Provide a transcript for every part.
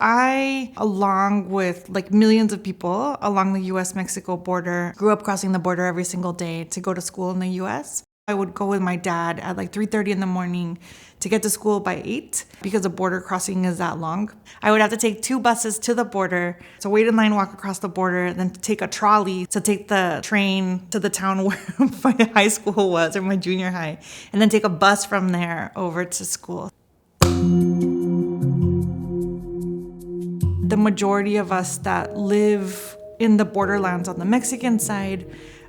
I, along with millions of people along the US-Mexico border, grew up crossing the border every single day to go to school in the US. I would go with my dad at 3:30 in the morning to get to school by 8 because the border crossing is that long. I would have to take 2 buses to the border, to wait in line, walk across the border, then take a trolley to take the train to the town where my high school was, or my junior high, and then take a bus from there over to school. The majority of us that live in the borderlands on the Mexican side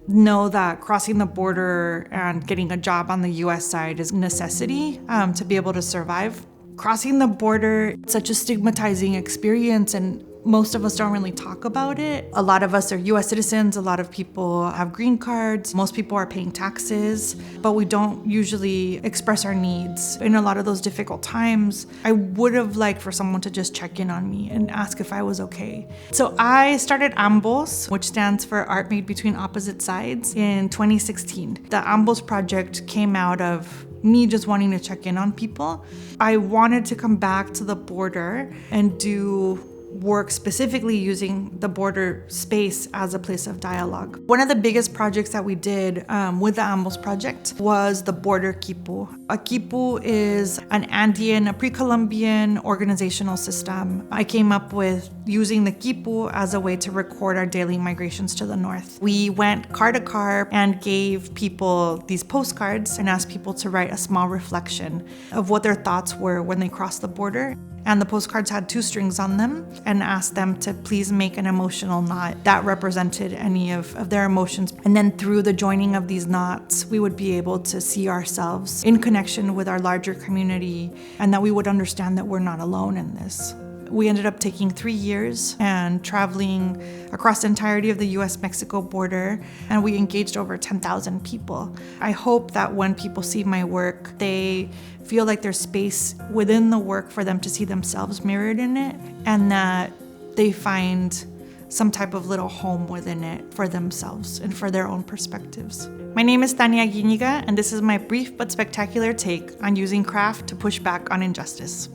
know that crossing the border and getting a job on the US side is a necessity to be able to survive. Crossing the border is such a stigmatizing experience, and most of us don't really talk about it. A lot of us are US citizens, a lot of people have green cards, most people are paying taxes, but we don't usually express our needs. In a lot of those difficult times, I would have liked for someone to just check in on me and ask if I was okay. So I started AMBOS, which stands for Art Made Between Opposite Sides, in 2016. The AMBOS project came out of me just wanting to check in on people. I wanted to come back to the border and do work specifically using the border space as a place of dialogue. One of the biggest projects that we did with the AMBOS project was the border quipu. A quipu is an Andean, a pre-Columbian organizational system. I came up with using the quipu as a way to record our daily migrations to the north. We went car to car and gave people these postcards and asked people to write a small reflection of what their thoughts were when they crossed the border. And the postcards had 2 strings on them and asked them to please make an emotional knot that represented any of their emotions. And then through the joining of these knots, we would be able to see ourselves in connection with our larger community, and that we would understand that we're not alone in this. We ended up taking 3 years and traveling across the entirety of the US-Mexico border, and we engaged over 10,000 people. I hope that when people see my work, they feel like there's space within the work for them to see themselves mirrored in it, and that they find some type of little home within it for themselves and for their own perspectives. My name is Tanya Aguiñiga, and this is my brief but spectacular take on using craft to push back on injustice.